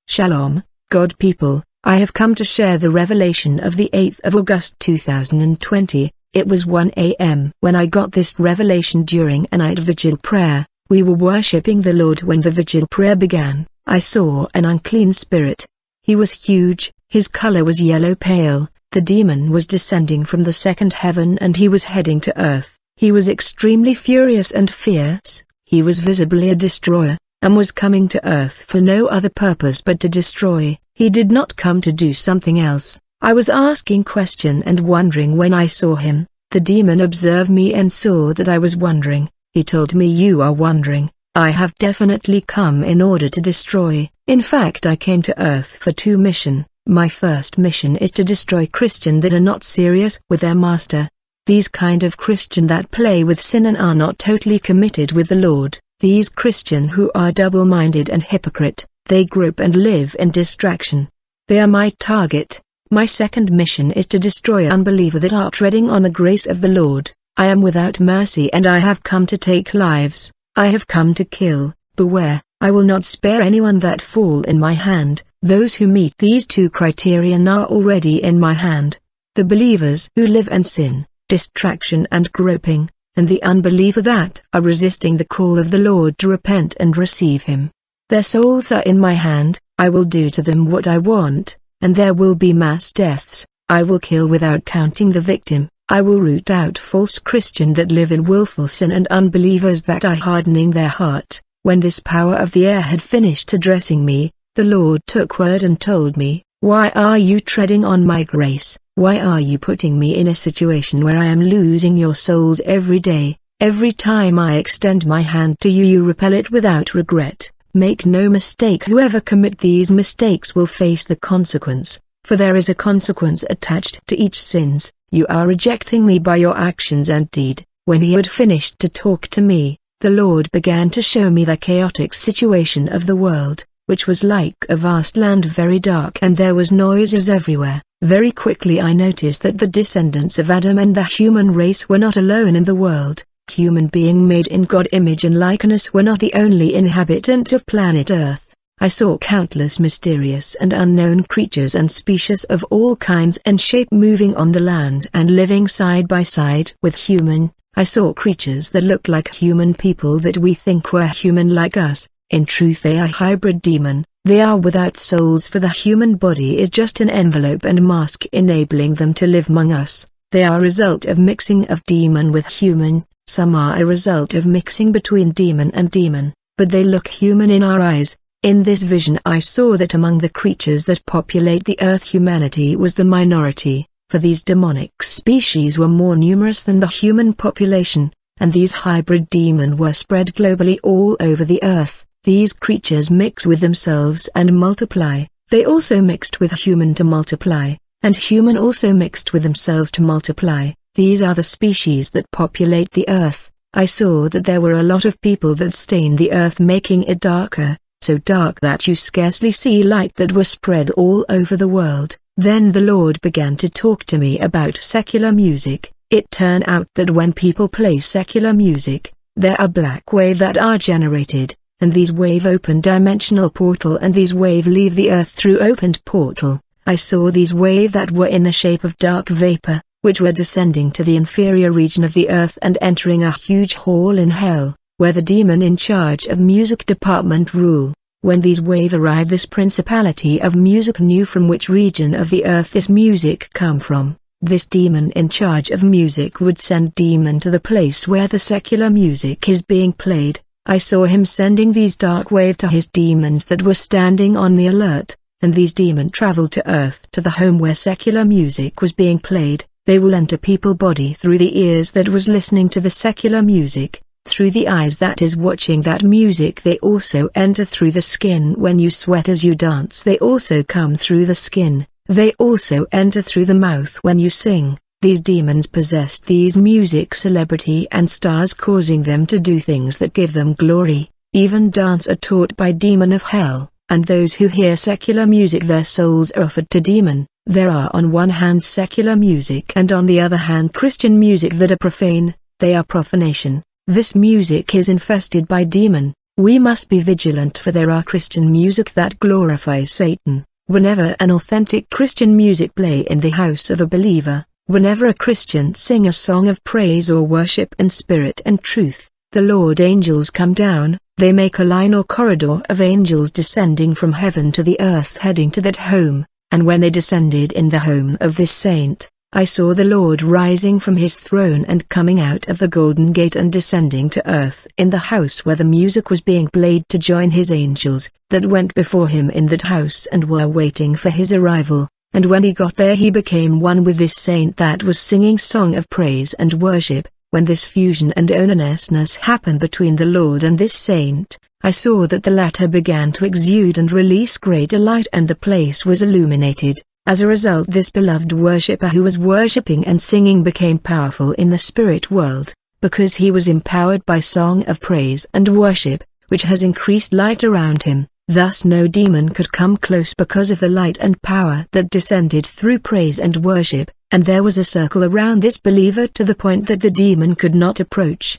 Shalom, God people, I have come to share the revelation of the 8th of August 2020. It was 1 a.m. when I got this revelation during a night vigil prayer. We were worshipping the Lord when the vigil prayer began. I saw an unclean spirit. He was huge, his color was yellow pale. The demon was descending from the second heaven and he was heading to earth. He was extremely furious and fierce. He was visibly a destroyer, and was coming to earth for no other purpose but to destroy. He did not come to do something else. I was asking question and wondering when I saw him. The demon observed me and saw that I was wondering. He told me, "You are wondering. I have definitely come in order to destroy. In fact, I came to earth for two missions. My first mission is to destroy Christians that are not serious with their master. These kind of Christian that play with sin and are not totally committed with the Lord. These Christian who are double-minded and hypocrite, they grope and live in distraction. They are my target. My second mission is to destroy unbelievers that are treading on the grace of the Lord. I am without mercy and I have come to take lives. I have come to kill. Beware, I will not spare anyone that fall in my hand. Those who meet these two criterion are already in my hand. The believers who live in sin, distraction and groping, and the unbeliever that are resisting the call of the Lord to repent and receive Him. Their souls are in my hand. I will do to them what I want, and there will be mass deaths. I will kill without counting the victim. I will root out false Christians that live in willful sin and unbelievers that are hardening their heart. When this power of the air had finished addressing me, the Lord took word and told me, "Why are you treading on my grace? Why are you putting me in a situation where I am losing your souls every day? Every time I extend my hand to you, you repel it without regret. Make no mistake, whoever commit these mistakes will face the consequence, for there is a consequence attached to each sins. You are rejecting me by your actions and deed." When he had finished to talk to me, the Lord began to show me the chaotic situation of the world, which was like a vast land, very dark, and there was noises everywhere. Very quickly I noticed that the descendants of Adam and the human race were not alone in the world. Human being made in God's image and likeness were not the only inhabitant of planet Earth. I saw countless mysterious and unknown creatures and species of all kinds and shape moving on the land and living side by side with human. I saw creatures that looked like human people that we think were human like us. In truth they are hybrid demon. They are without souls, for the human body is just an envelope and mask enabling them to live among us. They are a result of mixing of demon with human. Some are a result of mixing between demon and demon, but they look human in our eyes. In this vision I saw that among the creatures that populate the earth, humanity was the minority, for these demonic species were more numerous than the human population, and these hybrid demon were spread globally all over the earth. These creatures mix with themselves and multiply. They also mixed with human to multiply, and human also mixed with themselves to multiply. These are the species that populate the earth. I saw that there were a lot of people that stained the earth, making it darker, so dark that you scarcely see light, that were spread all over the world. Then the Lord began to talk to me about secular music. It turned out that when people play secular music, there are black waves that are generated, and these wave open dimensional portal, and these wave leave the earth through opened portal. I saw these wave that were in the shape of dark vapor, which were descending to the inferior region of the earth and entering a huge hall in hell, where the demon in charge of music department rule. When these wave arrived, this principality of music knew from which region of the earth this music come from. This demon in charge of music would send demon to the place where the secular music is being played. I saw him sending these dark wave to his demons that were standing on the alert, and these demons traveled to earth to the home where secular music was being played. They will enter people body through the ears that was listening to the secular music, through the eyes that is watching that music. They also enter through the skin when you sweat as you dance. They also come through the skin. They also enter through the mouth when you sing. These demons possessed these music celebrity and stars, causing them to do things that give them glory. Even dance are taught by demon of hell, and those who hear secular music, their souls are offered to demon. There are on one hand secular music and on the other hand Christian music that are profane. They are profanation. This music is infested by demon. We must be vigilant, for there are Christian music that glorifies Satan. Whenever an authentic Christian music play in the house of a believer, whenever a Christian sing a song of praise or worship in spirit and truth, the Lord angels come down. They make a line or corridor of angels descending from heaven to the earth, heading to that home. And when they descended in the home of this saint, I saw the Lord rising from his throne and coming out of the golden gate and descending to earth in the house where the music was being played, to join his angels that went before him in that house and were waiting for his arrival. And when he got there, he became one with this saint that was singing song of praise and worship. When this fusion and oneness happened between the Lord and this saint, I saw that the latter began to exude and release greater light, and the place was illuminated. As a result, this beloved worshipper who was worshipping and singing became powerful in the spirit world, because he was empowered by song of praise and worship, which has increased light around him. Thus no demon could come close because of the light and power that descended through praise and worship, and there was a circle around this believer to the point that the demon could not approach.